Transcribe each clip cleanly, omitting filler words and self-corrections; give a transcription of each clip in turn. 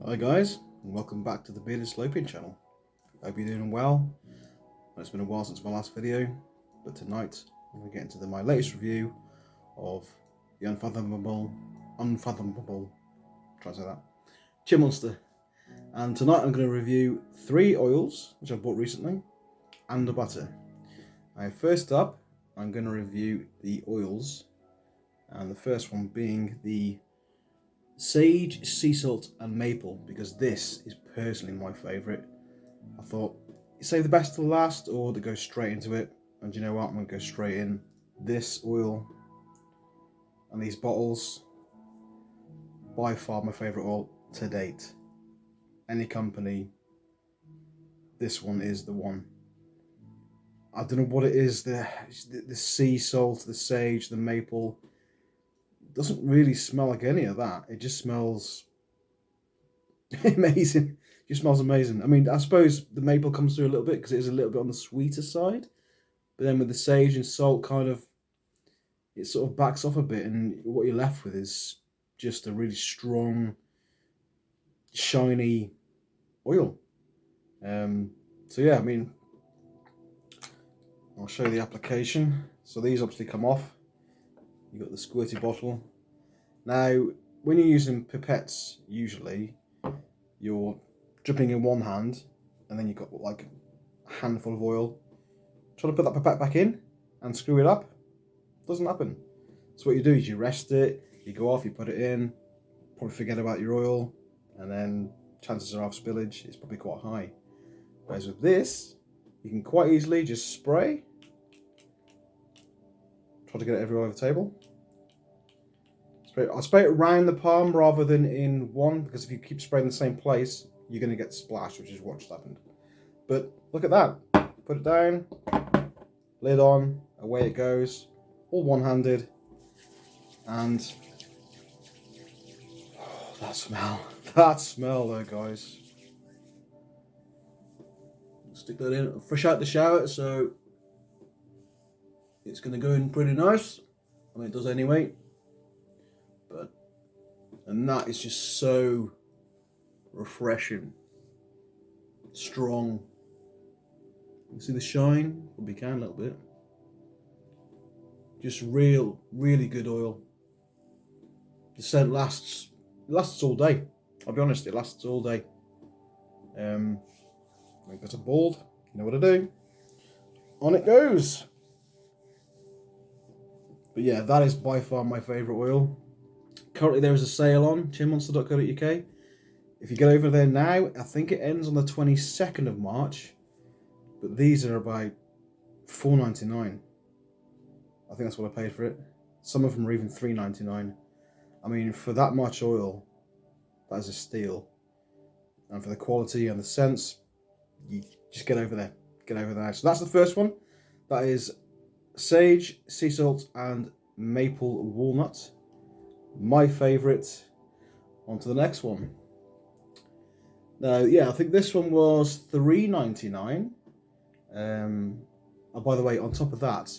Hi guys, and welcome back to the Bearded Salopian channel. I hope you're doing well. It's been a while since my last video, but tonight I'm going to get into my latest review of the unfathomable, try to say that, Chinmonster. And tonight I'm going to review 3 oils, which I've bought recently, and a butter. First up, I'm going to review the oils, and the first one being the Sage, Sea Salt and Maple, because this is personally my favourite. I thought, save the best till last or to go straight into it, and you know what, I'm going to go straight in. This oil and these bottles, by far my favourite oil to date. Any company, this one is the one. I don't know what it is, the sea salt, the sage, the maple, doesn't really smell like any of that. It just smells amazing. It just smells amazing. I mean, I suppose the maple comes through a little bit because it is a little bit on the sweeter side, but then with the sage and salt, kind of, it sort of backs off a bit, and what you're left with is just a really strong, shiny oil. So yeah, I mean, I'll show you the application. So these obviously come off. You've got the squirty bottle. Now, when you're using pipettes, usually you're dripping in one hand, and then you've got like a handful of oil. Try to put that pipette back in and screw it up. Doesn't happen. So what you do is you rest it, you go off, you put it in, probably forget about your oil, and then chances are of spillage is probably quite high. Whereas with this, you can quite easily just spray. Try to get it everywhere over the table. I'll spray it around the palm rather than in one, because if you keep spraying the same place, you're going to get splashed, which is what just happened. But look at that. Put it down, lid on, away it goes, all one-handed, and oh, that smell though, guys. Stick that in, fresh out the shower, so it's going to go in pretty nice. I mean, it does anyway. And that is just so refreshing, strong. You see the shine? Probably can a little bit. Just really good oil. The scent lasts all day. I'll be honest, it lasts all day. I've got a board, you know what to do. On it goes. But yeah, that is by far my favourite oil. Currently there is a sale on chinmonster.co.uk. If you get over there now, I think it ends on the 22nd of March. But these are about $4.99. I think that's what I paid for it. Some of them are even $3.99. I mean, for that much oil, that is a steal. And for the quality and the scents, you just get over there. Get over there. So that's the first one. That is sage, sea salt, and maple walnut. My favourite. On to the next one. Now, yeah, I think this one was $3.99. Oh, by the way, on top of that,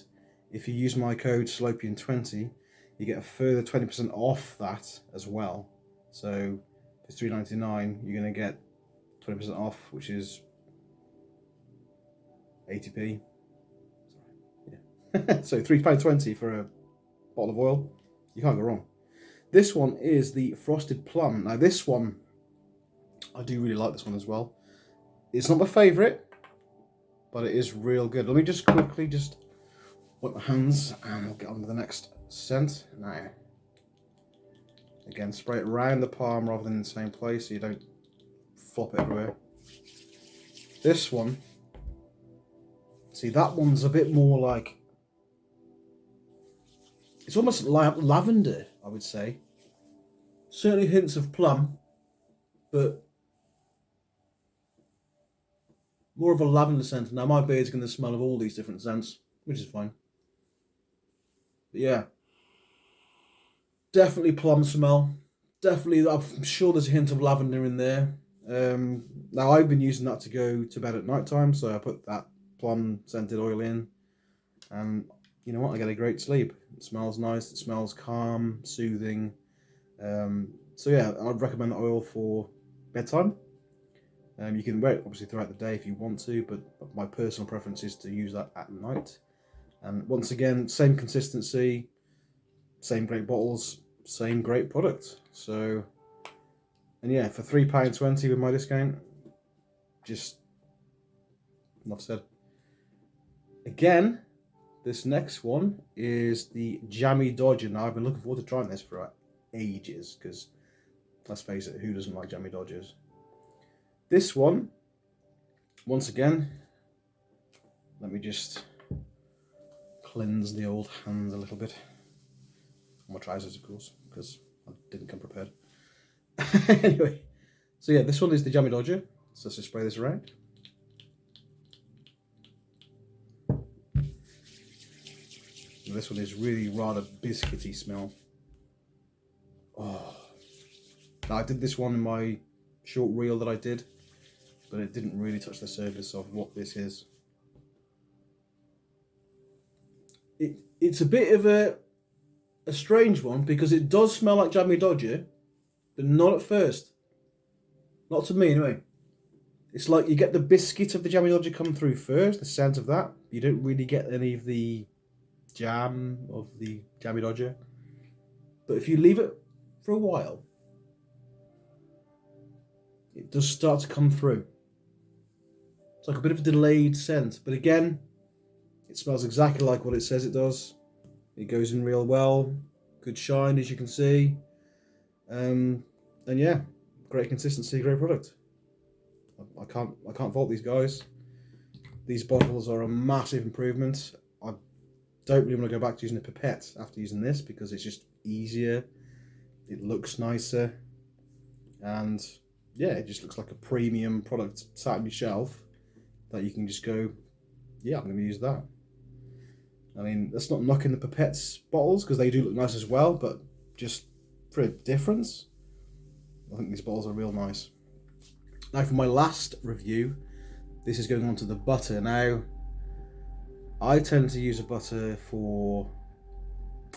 if you use my code Salopian20, you get a further 20% off that as well. So if it's $3.99, you're going to get 20% off, which is 80p. Yeah. So £3.20 for a bottle of oil. You can't go wrong. This one is the Frosted Plum. Now this one, I do really like this one as well. It's not my favourite, but it is real good. Let me just quickly wipe my hands and we'll get on to the next scent. Now, again, spray it around the palm rather than in the same place so you don't flop it everywhere. This one, see, that one's a bit more like, it's almost like lavender, I would say. Certainly hints of plum, but more of a lavender scent. Now my beard's going to smell of all these different scents, which is fine. But yeah, definitely plum smell. Definitely, I'm sure there's a hint of lavender in there. Now I've been using that to go to bed at night time, so I put that plum scented oil in, and you know what, I get a great sleep. It smells nice, it smells calm, soothing. So yeah, I'd recommend the oil for bedtime. You can wear it obviously throughout the day if you want to, but my personal preference is to use that at night. And once again, same consistency, same great bottles, same great product. So, and yeah, for £3.20 with my discount, just enough said. Again, this next one is the Jammy Dodger. Now, I've been looking forward to trying this for ages, because let's face it, who doesn't like Jammy Dodgers? This one, once again, let me just cleanse the old hands a little bit. My trousers, of course, because I didn't come prepared. Anyway, so yeah, this one is the Jammy Dodger. So let's just spray this around. And this one is really rather biscuity smell. Oh, now, I did this one in my short reel that I did, but it didn't really touch the surface of what this is. It's a bit of a strange one, because it does smell like Jammy Dodger, but not at first. Not to me, anyway. It's like you get the biscuit of the Jammy Dodger come through first, the scent of that. You don't really get any of the jam of the Jammy Dodger. But if you leave it for a while, it does start to come through. It's like a bit of a delayed scent, but again, it smells exactly like what it says it does. It goes in real well, good shine, as you can see, and yeah, great consistency, great product. I can't fault these guys. These bottles are a massive improvement. I don't really want to go back to using a pipette after using this, because it's just easier, it looks nicer, and yeah, it just looks like a premium product sat on your shelf that you can just go, yeah, I'm going to use that. I mean, that's not knocking the Pipettes bottles, because they do look nice as well, but just for a difference, I think these bottles are real nice. Now, for my last review, this is going on to the butter. Now, I tend to use a butter for,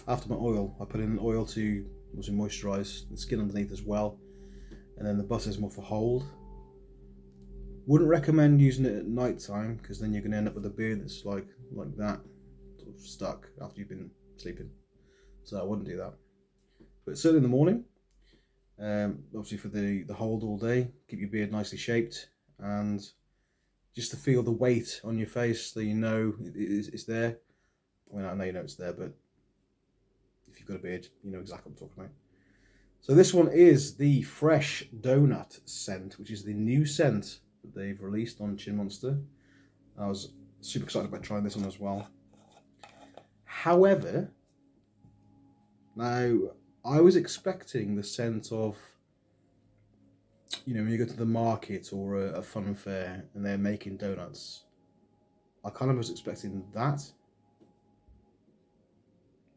after my oil, I put in oil to also moisturise the skin underneath as well, and then the butter is more for hold. Wouldn't recommend using it at night time, because then you're going to end up with a beard that's like that, sort of stuck after you've been sleeping. So I wouldn't do that. But certainly in the morning, obviously for the hold all day, keep your beard nicely shaped, and just to feel the weight on your face, so you know it's there. I mean, I know you know it's there, but if you've got a beard, you know exactly what I'm talking about. So this one is the Fresh Donut scent, which is the new scent that they've released on Chinmonster. I was super excited about trying this one as well. However, now I was expecting the scent of, you know, when you go to the market or a fun fair and they're making donuts, I kind of was expecting that.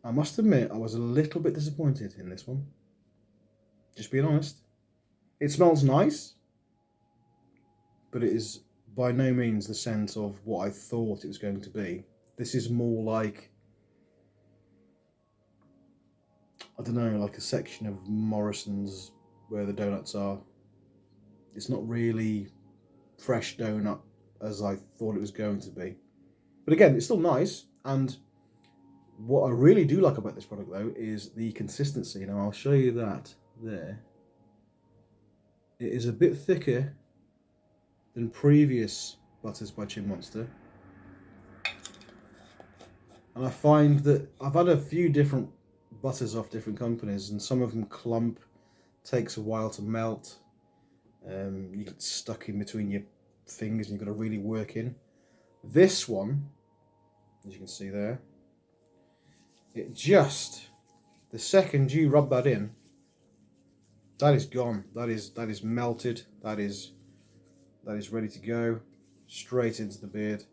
I must admit, I was a little bit disappointed in this one. Just being honest. It smells nice, but it is by no means the scent of what I thought it was going to be. This is more like, I don't know, like a section of Morrison's where the donuts are. It's not really fresh donut as I thought it was going to be. But again, it's still nice, and what I really do like about this product though is the consistency. Now I'll show you that there. It is a bit thicker than previous butters by Chinmonster. And I find that I've had a few different butters off different companies, and some of them clump, takes a while to melt. You get stuck in between your fingers and you've got to really work in. This one, as you can see there, it just, the second you rub that in, that is gone. That is melted. That is ready to go straight into the beard.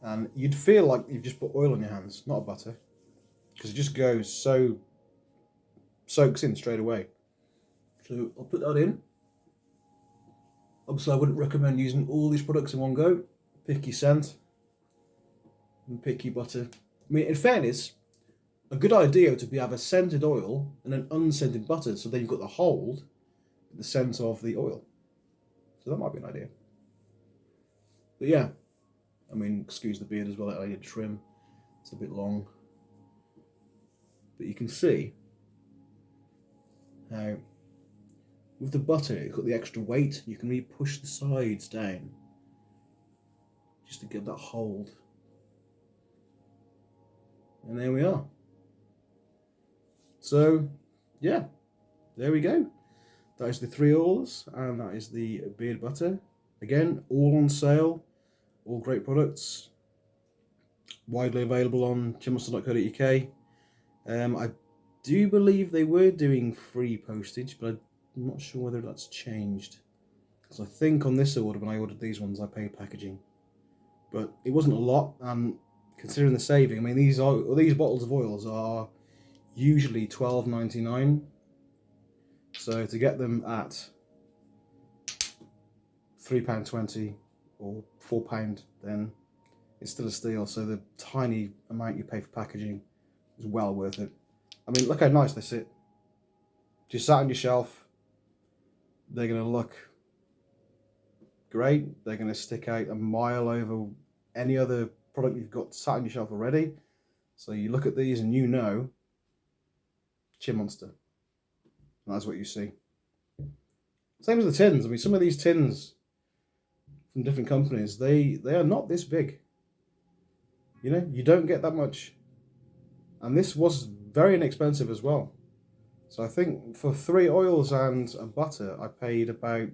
And you'd feel like you've just put oil on your hands, not a butter, because it just goes soaks in straight away. So I'll put that in. Obviously, I wouldn't recommend using all these products in one go. Pick your scent and pick your butter. I mean, in fairness, a good idea would be have a scented oil and an unscented butter, so then you've got the hold, the scent of the oil. So that might be an idea. But yeah, I mean, excuse the beard as well, I need to trim. It's a bit long. But you can see how with the butter, it's got the extra weight. You can really push the sides down just to get that hold. And there we are. So, yeah, there we go. That is the 3 oils, and that is the beard butter. Again, all on sale, all great products, widely available on chinmonster.co.uk. I do believe they were doing free postage, but I'm not sure whether that's changed. Because I think on this order, when I ordered these ones, I paid packaging. But it wasn't a lot, and considering the saving, I mean, these bottles of oils are usually £12.99. So to get them at £3.20 or £4, then it's still a steal. So the tiny amount you pay for packaging is well worth it. I mean, look how nice they sit. Just sat on your shelf. They're going to look great. They're going to stick out a mile over any other product you've got sat on your shelf already. So you look at these and you know Chinmonster. And that's what you see. Same as the tins. I mean, some of these tins from different companies, they are not this big. You know, you don't get that much. And this was very inexpensive as well. So I think for 3 oils and a butter, I paid about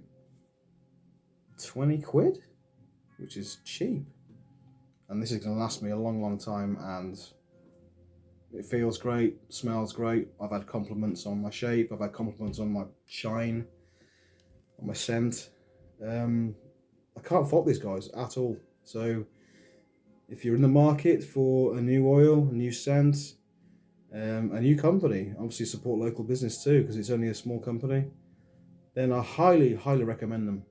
20 quid, which is cheap. And this is going to last me a long, long time, and it feels great, smells great. I've had compliments on my shape, I've had compliments on my shine, on my scent. I can't fault these guys at all. So if you're in the market for a new oil, a new scent, a new company, obviously support local business too, because it's only a small company, then I highly, highly recommend them.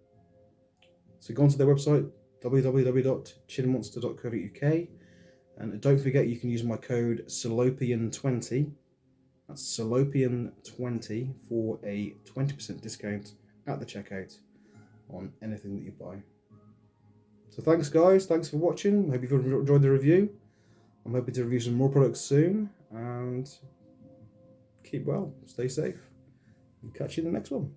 So go onto their website, www.chinmonster.co.uk, and don't forget you can use my code Salopian20, that's Salopian20, for a 20% discount at the checkout on anything that you buy. So thanks guys, thanks for watching, I hope you've enjoyed the review. I'm hoping to review some more products soon, and keep well, stay safe, and catch you in the next one.